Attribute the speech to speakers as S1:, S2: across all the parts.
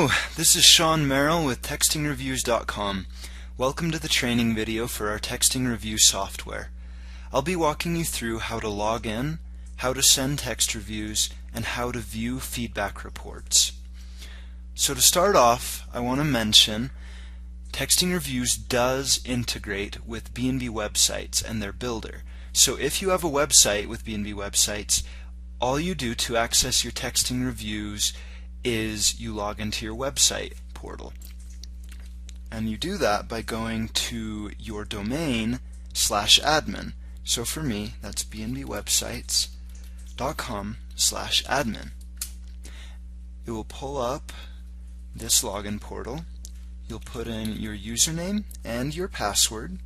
S1: Hello, this is Sean Merrill with TextingReviews.com. Welcome to the training video for our texting review software. I'll be walking you through how to log in, how to send text reviews, and how to view feedback reports. So to start off, I want to mention Texting Reviews does integrate with B&B websites and their builder. So if you have a website with B&B websites, all you do to access your texting reviews is you log into your website portal. And you do that by going to your domain /admin. So for me, that's bnbwebsites.com/admin. It will pull up this login portal. You'll put in your username and your password.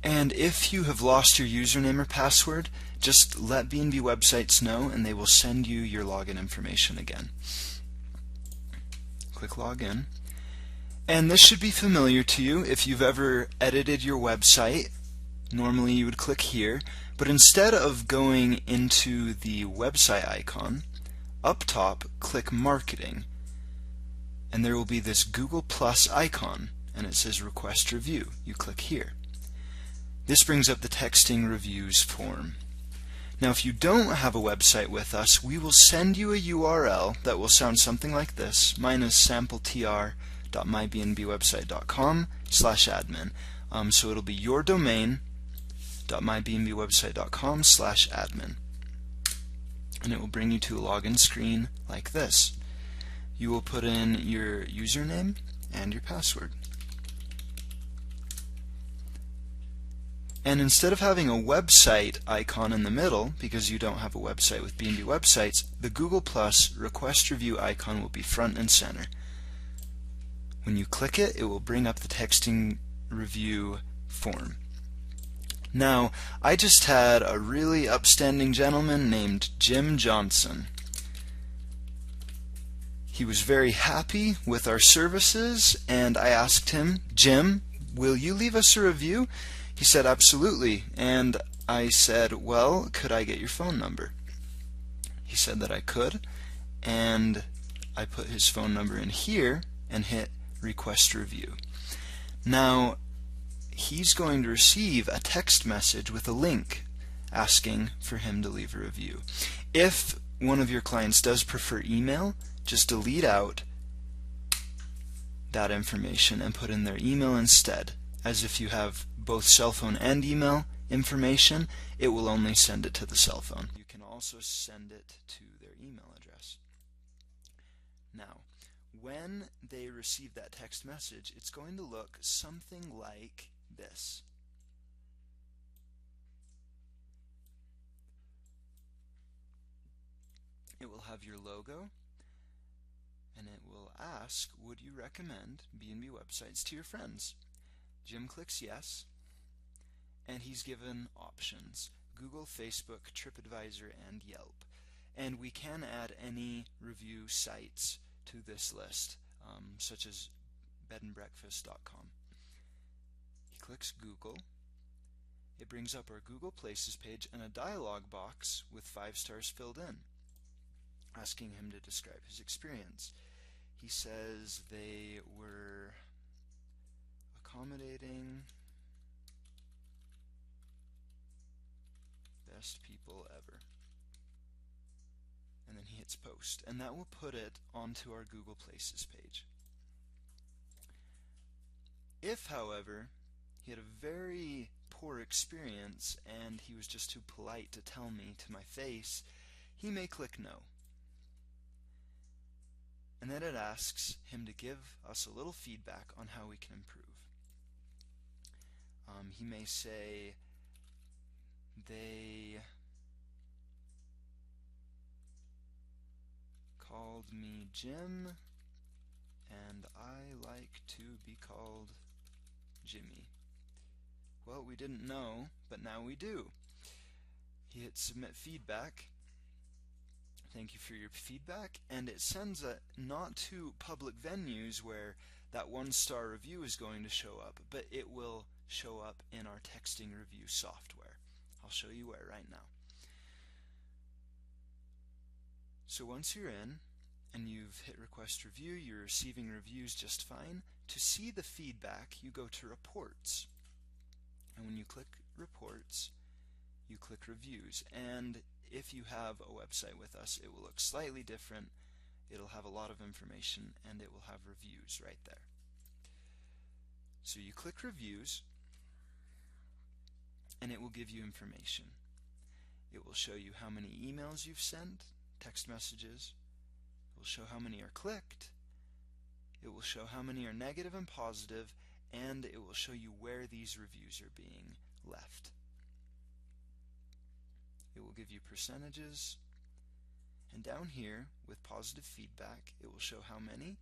S1: And if you have lost your username or password, just let B&B Websites know and they will send you your login information again. Click Login. And this should be familiar to you if you've ever edited your website. Normally you would click here, but instead of going into the website icon, up top click Marketing. And there will be this Google Plus icon and it says Request Review. You click here. This brings up the texting reviews form. Now if you don't have a website with us, we will send you a URL that will sound something like this. Mine is sampletr.mybnbwebsite.com/admin. So it'll be your domain.mybnbwebsite.com/admin. And it will bring you to a login screen like this. You will put in your username and your password. And instead of having a website icon in the middle, because you don't have a website with B&B Websites, the Google Plus Request Review icon will be front and center. When you click it, it will bring up the texting review form. Now, I just had a really upstanding gentleman named Jim Johnson. He was very happy with our services, and I asked him, "Jim, will you leave us a review?" He said, "Absolutely." And I said, "Well, could I get your phone number?" He said that I could, and I put his phone number in here and hit Request Review. Now, he's going to receive a text message with a link asking for him to leave a review. If one of your clients does prefer email, just delete out that information and put in their email instead. As if you have both cell phone and email information, it will only send it to the cell phone. You can also send it to their email address. Now, when they receive that text message, it's going to look something like this. It will have your logo, and it will ask, would you recommend B&B Websites to your friends? Jim clicks yes, and he's given options: Google, Facebook, TripAdvisor, and Yelp. And we can add any review sites to this list, such as bedandbreakfast.com. He clicks Google. It brings up our Google Places page and a dialog box with 5 stars filled in, asking him to describe his experience. He says they were accommodating, best people ever. And then he hits post, and that will put it onto our Google Places page. If, however, he had a very poor experience and he was just too polite to tell me to my face, he may click no. And then it asks him to give us a little feedback on how we can improve. He may say, they called me Jim, and I like to be called Jimmy. Well, we didn't know, but now we do. He hits Submit Feedback. Thank you for your feedback, and it sends it not to public venues where that 1-star review is going to show up, but it will show up in our texting review software. I'll show you where right now. So once you're in and you've hit request review, you're receiving reviews just fine. To see the feedback, you go to reports. And when you click reports, you click reviews. And if you have a website with us, it will look slightly different. It'll have a lot of information and it will have reviews right there. So you click reviews and it will give you information. It will show you how many emails you've sent, text messages. It will show how many are clicked. It will show how many are negative and positive, and it will show you where these reviews are being left. It will give you percentages, and down here with positive feedback it will show how many,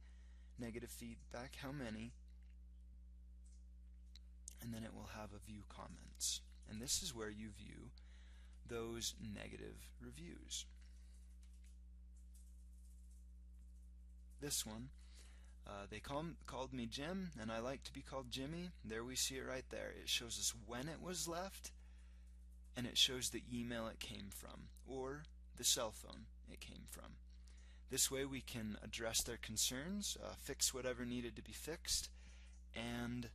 S1: negative feedback how many, and then it will have a view comments. And this is where you view those negative reviews. This one, they called me Jim and I like to be called Jimmy. There we see it right there. It shows us when it was left and it shows the email it came from or the cell phone it came from. This way we can address their concerns, fix whatever needed to be fixed, and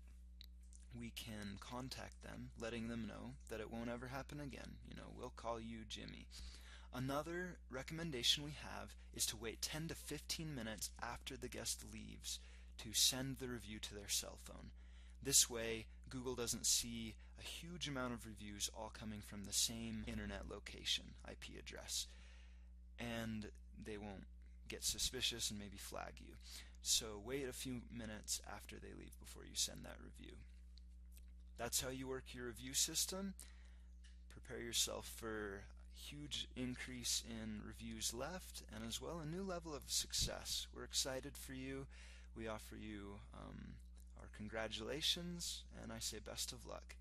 S1: we can contact them letting them know that it won't ever happen again. We'll call you Jimmy. Another recommendation we have is to wait 10 to 15 minutes after the guest leaves to send the review to their cell phone. This way Google doesn't see a huge amount of reviews all coming from the same internet location, IP address, and they won't get suspicious and maybe flag you. So wait a few minutes after they leave before you send that review. That's how you work your review system. Prepare yourself for huge increase in reviews left and as well a new level of success. We're excited for you. We offer you our congratulations and I say best of luck.